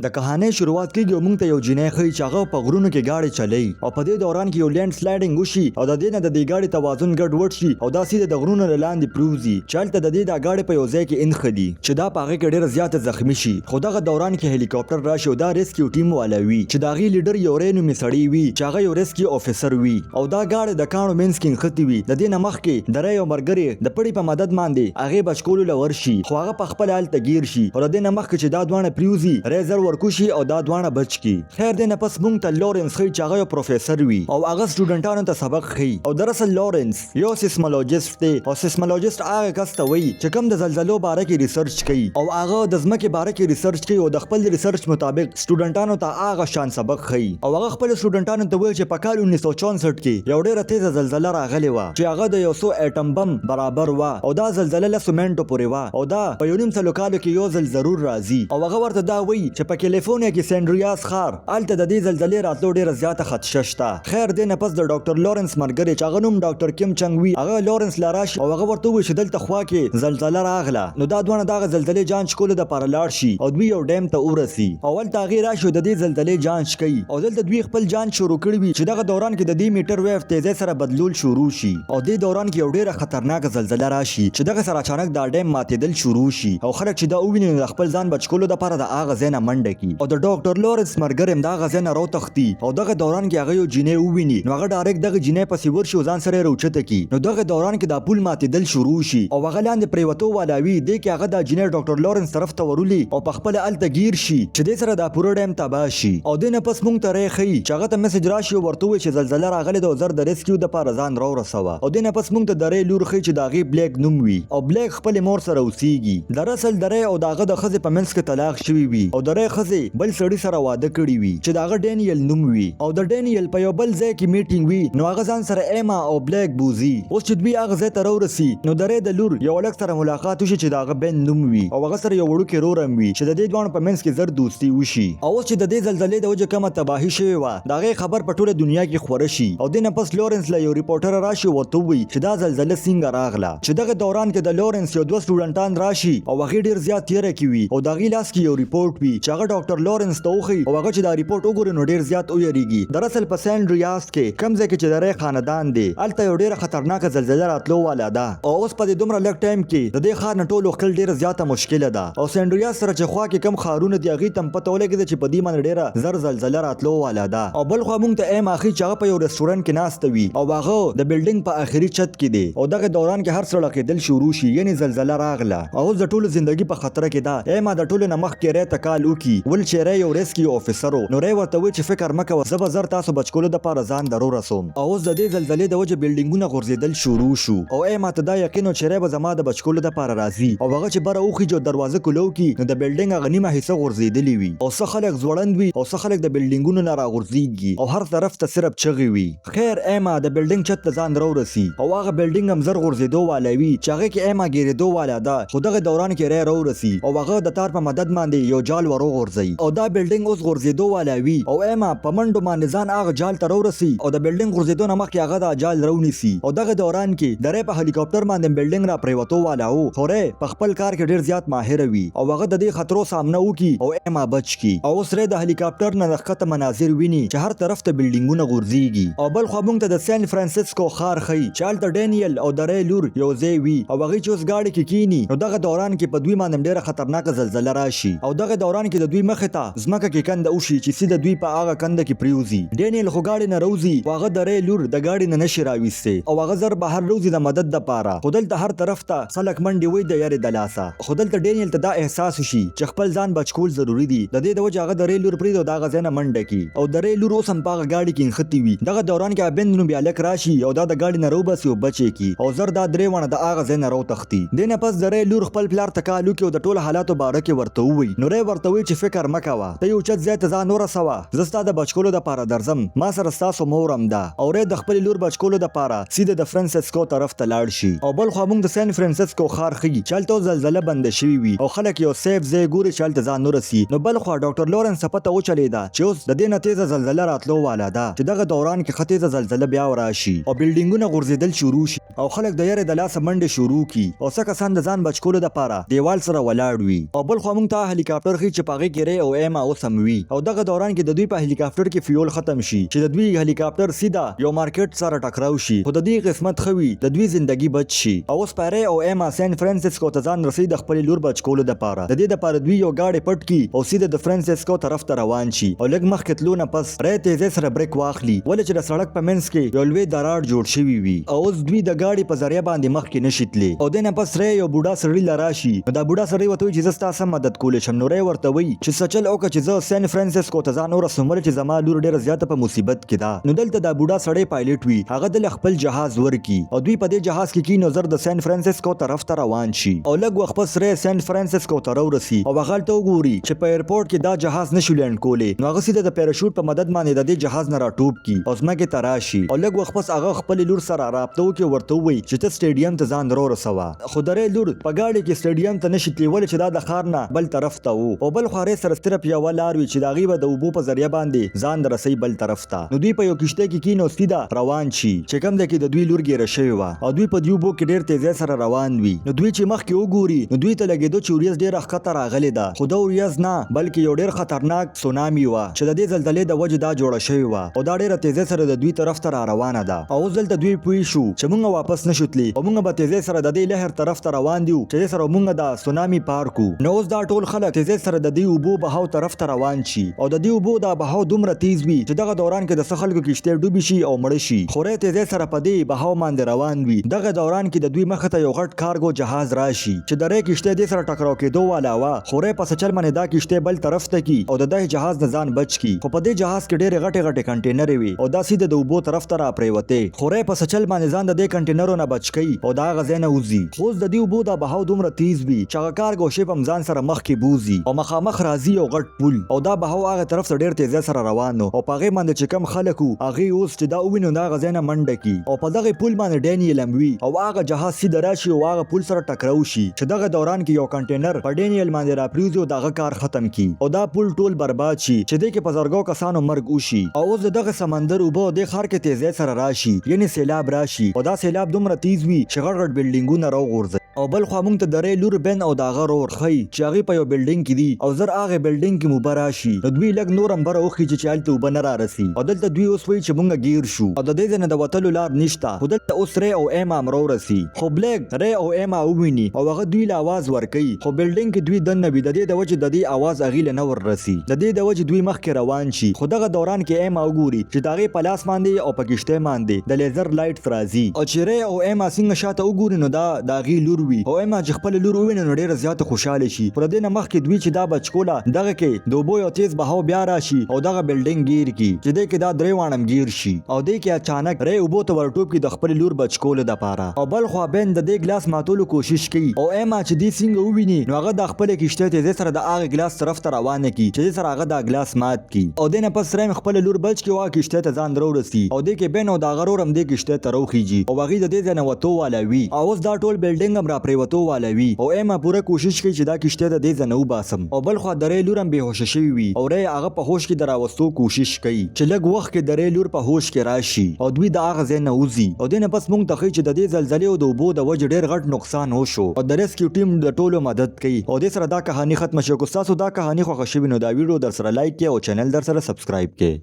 د کہانی شروعات کیږي او موږ ته یو جنۍ ښیي چې هغه په غرونو کې گاډي چلوي او په دې دوران کې یو لینډ سلایډینګ وشي او د دې نه د دې گاډي توازن ګډوډ شي او دا سیده د غرونو لاندې پروزي چې هلته د دې دا گاډي په یو ځای کې انخلي چې دا په هغه کې ډېر زیات زخمی شي خو دغه دوران کې هلیکاپټر راشي او دا ریسکیو ټیم والا وي چې د هغې لیډر یو ری نومې سړی وي چې هغه یو ریسکیو افیسر وي او دا گاډي د کاڼو منځ کې نښتې وي د دې نه مخکې د ری یو ملګري د پړي په مدد باندې هغې بچ کولو له ورشي خو هغه په خپله هلته ګیر شي او د دې نه مخکې چې دا دواړه پریوزي ری زر ورکوشي او دا دواړه بچ کی خیر دې نه پس مونږ ته لورنس ښیي چې هغه یو پروفیسر وي او هغه سټوډنټانو ته سبق ښیي او دراصل لورنس یو سیسمولوژیسټ دی او سیسمولوژیسټ هغه کس ته وایي چې کوم د زلزلو باره کې ریسرچ کوي او هغه د ځمکې باره کې ریسرچ کوي او د خپل ریسرچ مطابق سټوډنټانو ته هغه شان سبق ښیي او هغه خپل سټوډنټانو ته وایي چې په کال 1964 کې یو ډېره تیزه زلزله راغلې وه چې هغه د یو څو اټم بم برابر وه او دا زلزله لسو منټو پورې وه او دا په یو نیم سلو کالو کې یو ځل ضرور راځي او هغه ورته دا وایي چې په کیلیفورنیا کې سینډریاس ښار هلته د دې زلزلې راتلو ډېره زیاته خدشه شته خیر دې نه پس د ډاکټر لورنس ملګری چې هغه نوم ډاکټر کیم چنګ وي هغه لورنس لا راشي او هغه ورته ووایي چې دلته خوا کې زلزله راغله نو دا دواړه دغه زلزلې جانچ کولو دپاره لاړ شي او دوی یو ډیم ته ورسي او هلته هغې راشي او د دې زلزلې جانچ کوي او دلته دوی خپل جانچ شروع کړي وي چې دغه دوران کې د دې میټر ویو تیزۍ سره بدلول شروع شي او دې دوران کې یو ډېره خطرناکه زلزله راشي چې دغه سره اچانک دا ډیم ماتېدل شروع شي او خلک چې دا وویني نو د خپل ځان بچ کولو دپاره د هغه ځای نه منډه کړي او د ډاکټر لورنس ملګری هم د هغه ځای نه راوتښتي او دغه دوران کې هغه یو جینۍ وویني نو هغه ډایرکټ دغه جینۍ پسې ورشي او ځان سره یې راوچته کړي نو دغه دوران کې دا پول ماتېدل شروع شي او هغه لاندې پرېوتو والا وي دې کې هغه دا جینۍ ډاکټر لورنس طرف ته ورولي او په خپله هلته ګیر شي چې دې سره دا پوره ډیم تباه شي او دې نه پس موږ ته ری ښیي چې هغه ته میسج راشي او ورته ووایي چې زلزله راغلې ده او زر د ریسکیو دپاره ځان راورسوه او دې نه پس موږ ته د ری لور ښیي چې د هغې بلیک نوم وي او بلیک خپلې مور سره اوسیږي دراصل د ری او د هغه د ښځې په منځ کې طلاق شوي وي او د ری ښځې بل سړي سره واده کړي وي چې د هغه ډینیل نوم وي او د ډینیل په یو بل ځای کې میټینګ وي نو هغه ځان سره ایما او بلیک بوزي اوس چې دوی هغه ځای ته راورسي نو د ری د لور یو هلک سره ملاقات وشي چې د هغه بن نوم وي او هغه سره یو وړوکی رور هم وي چې د دې دواړو په منځ کې زر دوستي وشي او اوس چې د دې زلزلې د وجې کومه تباهي شوې وه د هغې خبر په ټوله دنیا کې خوره شي او دې نه پس لورنس له یو ریپورټر راشي ورته ووایي چې دا زلزله څنګه راغله چې دغه دوران کې د لورنس یو دوه سټوډنټان راشي او هغې ډېر زیات تیره کې وي او د هغې لاس کې یو ریپورټ وي چې هغه ډاکټر لورنس ته وښیي او هغه چې دا ریپورټ وګوري نو ډېر زیات ویریږي دراصل په سینډریاس کې کوم ځای کې چې د ری خاندان دی هلته یو ډېره خطرناکه زلزله راتلو واله ده او اوس په دې دومره لږ ټایم کې د دې ښار نه ټول وښکل ډېره زیاته مشکله ده او سینډریاس سره چې خوا کې کم ښارونه دي هغې ته هم پته ولګېده چې په دې باندې ډېره زر زلزله راتلو واله ده او بل خوا موږ ته ایم اخي چې هغه په یو رسټورنټ کې ناسته وي او هغه د بلډینګ په آخري چت کې دی او دغه دوران کې هر څه ړقېدل شروع شي یعنې زلزله راغله او اوس د ټولو زندګي په خطره کې ده ایما د ټولو نه مخکې ری ته کال وکړي ول چې ری یو ریسکیو افیسر و نو ری ورته وایي چې فکر مه کوه زه به زر تاسو بچ کولو دپاره ځان در ورسوم او اوس د دې زلزلې د وجې بلډینګونه غورځېدل شروع شو او ایما ته دا یقین و چې ری به زما د بچ کولو دپاره راځي او هغه چې بره وخیږي او دروازه کولو کړي نو د بلډینګ هغه نیمه حصه غورځېدلې وي او څه خلک ځوړند وي او څه خلک د بلډینګونو نه راغورځېږي او هر طرف ته صرف چغې وي خیر ایما د بلډینګ چت ته ځان راورسي او هغه بلډینګ هم زر غورځېدو والی وي چې هغې کې ایما ګیرېدو واله ده خو دغه دوران کې ری راورسي او هغه د تار په مدد باندې یو جال ور وغورځوي او دا بلډینګ اوس غورځېدو والی وي او ایما په منډو باندې ځان هغه جال ته راورسي او د بلډینګ غورځېدو نه مخکې هغه دا جال راونیسي او دغه دوران کې د ری په هلیکاپټر باندې بلډینګ را پرېوتو والا و خو ری په خپل کار کې ډېر زیات ماهره وي او هغه د دې خطرو سامنه وکړي او ایما بچ کړي او اوس ری د هلیکاپټر نه د ښکته مناظر ویني چې هر طرف ته بلډینګونه غورځېږي او بل خوا موږ ته د سان فرانسیسکو ښار ښیي چې هلته ډینیل او د ری لور یو ځای وي او هغې چې اوس گاډي کې کینی نو دغه دوران کې په دوی باندې ډېره خطرناکه زلزله راشي او دغه دوران کې د دوی مخې ته ځمکه کې کنده وشي چې سیده دوی په هغه کنده کې پریوزي ډینیل خو گاډي نه راوځي او هغه د ری لور د گاډي نه نشي راویستی او هغه زر بهر راوځي د مدد دپاره خو دلته هر طرف ته خلک منډې وایي د یارې د لاسه خو دلته ډینیل ته دا احساس وشي چې خپل ځان بچ کول ضروري دي د دې د وجې هغه د ری لور پرېږدي او د هغه ځای نه منډه کړي او د ری لور اوس هم په هغه گاډي کې نښتې وي دغه دوران کې ابند نوم هلک راشي او دا د گاډي نه راوباسي او بچ یې کړي او زر دا درې واړه د هغه ځای نه راوتښتي دې نه پس د ری لور خپل پلار ته کال وکړي او د ټولو حالاتو باره کې ورته ووایي نو ری ورته وایي چې فکر مه کوه ته یو اوچت ځای ته ځان ورسوه زه ستا د بچ کولو دپاره درځم ما سره ستاسو مور هم ده او ری د خپلې لور بچ کولو دپاره سیده د فرانسیسکو طرف ته لاړ شي او بل خوا موږ د سان فرانسیسکو ښار ښیي چې هلته زلزله بنده شوي وي او خلک یو سیف ځای ګوري چې هلته ځان ورسي نو بل خوا ډاکټر لورنس ته پته وچلېده چې اوس د دې نه تیزه زلزله راتلو واله ده چې دغه دوران کې ښه تیزه زلزله بیا راشي او بلډینګونه غورځېدل شروع شي او خلک د یارې د لاسه منډې شروع کړي او څه کسان د ځان بچ کولو دپاره دیوال سره ولاړ وي او بل خوا موږ ته هلیکاپټر ښیي چې په هغې هغه کې ری او ایما اوسم وي او دغه دوران کې د دوی په هلیکاپټر کې فیول ختم شي چې د دوی هلیکاپټر سیده یو مارکیټ سره ټکراو شي خو د دې قسمت خوي د دوی ژوندۍ بچ شي او اوس په ری او ایما سان فرانسیسکو ته ځان رسید د خپل لور بچ کولو لپاره د دې لپاره دوی یو گاډي پټ کی او سیده د فرانسیسکو طرف ته روان شي او لږ مخکې تلو نه پس ری تیزه سره بریک واخلي ولې چې د سړک په منځ کې یو لوی دراړ جوړ شوی وي او اوس دوی د گاډي په ذریعہ باندې مخکې نشي تللی او دنه پس ری یو بوډا سړی لراشي نو دا بوډا سړی وته چې زستا سم مدد کولې شم نو ری ورته وی چې سچل او چې زه سان فرانسیسکو ته ځان ورسوم چې زما لور ډیره زیاته په مصیبت کې ده نو دلته دا بوډا سړی پایلټ وي هغه د خپل جهاز ورکی او دوی په دې جهاز کې نظر د سان فرانسیسکو طرف ته روان شي او لږ وخت پس ری سان فرانسیسکو ته ورسي او هغه ته وګوري چې په ایرپورټ کې دا جهاز نشو لینډ کولې نو هغه سیده د پیراشوټ په مدد باندې د دې جهاز نه راټوب کی او ځمکه ته راشي او لږ وخت پس هغه خپل لور سره رابطه وکړي ورته وی چې ته سټیډیم ته ځان ورسوه خو درې لور په گاډي کې سټیډیم ته نشي تللی ولې چې دا د ښار نه بل طرف ته وو او بل خوا ری سره صرف یوه لار وي چې د هغې به د اوبو په ذریعه باندې ځان رسوي بل طرف ته نو دوی په یو کشتۍ کې کینو سیده روان شي چې کوم ځای کې د دوی لور ګیره شوې وه او دوی په دې اوبو کې ډېر تیزۍ سره روان وي نو دوی چې مخکې وګوري نو دوی ته لګېدو چې وریځ ډېره ښکته راغلې ده خو دا وریځ نه بلکې یو ډېر خطرناک سونامي وه چې د دې زلزلې د وجې دا جوړه شوې وه او دا ډېره تیزۍ سره د دوی طرف ته را روانه ده او اوس دلته دوی پوه شو چې موږ واپس نشو تللی او موږ به تیزۍ سره د دې لهر طرف ته روان دیو چې سره موږ د سونامي پار کو نو اوس دا ټول خلک تیزۍ سره د دې اوبو بهاو طرف ته روان شي او د دې اوبو دا بهاو دومره تیز وي چې دغه دوران کې د څه خلکو کشتۍ ډوبي شي او مړه شي خو ری تیزۍ سره په دې بهاو باندې روان وي دغه دوران کې د دوی مخې ته یو غټ کارګو جهاز راشي چې د ری کشتۍ دې سره ټکراو کېدو والا وه خو ری په سچل باندې دا کشتۍ بل طرف ته کی او د دې جهاز نه ځان بچ کی خو په دې جهاز کې ډېرې غټې غټې کنټینرې وي او دا سیده د اوبو طرف ته را پریوتې خو ری په سچل باندې ځان د دې کنټینرو نه بچ کوي او دا هغه ځای نه وځي خو اوس د دې اوبو دا بهاو دومره تیز وي چې هغه کارګو شپ هم ځان سره مخکې بوزي او مخامخ راځي یو غټ پل او دا بهاو هغه طرف ته ډېر تیزۍ سره روان و او په هغې باندې چې کم خلک وو هغې اوس چې دا وویني نو د هغه ځای نه منډه کي او په دغه پل باندې ډینیل هم وي او هغه جهاز سیده راشي او هغه پل سره ټکراو شي چې دغه دوران کې یو کنټینر په ډینیل باندې راپریوځي او دغه کار ختم کی او دا پل ټول برباد شي چې دې کې په زرګو کسانو مرګ وشي او اوس دغه سمندر اوبه د ښار کې تیزۍ سره راشي یعنی سیلاب راشي او دا سیلاب دومره تیز وي چې غټ غټ بلډینګونه راوغورځي او بل خوا موږ ته د ری لور بن او د هغه ورور ښیي چې هغې په یو بلډینګ کې دي او زر هغې بلډینګ کې مو اوبه راشي نو دوی لږ نور هم بره وخیږي چې هلته اوبه نه رارسي او دلته دوی اوس وایي چې موږ ګیر شو او د دې ځای نه د وتلو لار نشته خو دلته اوس ری او ایما هم راورسي خو بلیک ری او ایما وویني او هغه دوی له آواز ورکوي خو بلډینګ کې دوی دننه وي د دې د وجې د دې آواز هغې له نه وررسي د دې د وجې دوی مخکې روان شي خو دغه دوران کې ایما وګوري چې د هغې په لاس باندې او په کشتۍ باندې د لیزر لایټس راځي او چې ری او ایما څنګه شاته وګوري نو دا د هغې لور وي او ایما چې خپل لور وویني نو ډېره زیاته خوشحاله شي پر دې نه مخکې دوی چې دا بچکوله دغه کې د اوبو یو تیز بهاو بیا راشي او دغه بلډینګ ګیر کی چې دې کې دا درې واړه ګیر شي او دې کې اچانک ری اوبو ته ورټوب کی د خپل لور بچکولو دپاره او بل خوا بین د دې ګلاس ماتولو کوشش کوي او ایما چې دې څنګه وویني نو هغه د خپل کشتۍ تیزۍ سره د هغه ګلاس طرف ته روانه کی چې دې سره هغه دا ګلاس مات کی او دې نه پس ریم خپل لور بچ کی هغه کشتۍ ته ځان راورسي او دې کې بین او د هغه ورور هم دې کشتۍ ته راوخیږي او هغې د دې ځای نه وتو والا وي او اوس دا ټول بلډینګ هم را پرېوتو والا وي او ایما پوره کوشش کوي چې دا کشتۍ د دې ځای نه وباسم او بل خوا د ری لور هم بېهوشه شوي وي او ری هغه په هوش کې د راوستو کوشش کوي چې لږ وخت کې د ری لور په هوش کې راشي او دوی د هغه ځای نه وځي او دې نه پس موږ ته ښیي چې د دې زلزلې او د اوبو د وجې ډېر غټ نقصان وشو او د ریسکیو ټیم د ټولو مدد کوي او دې سره دا کهاني ختمه شوه که ستاسو دا کهاني خوښه شوې نو دا ویډیو در سره لایک کړئ او چینل در سره سبسکرایب کړئ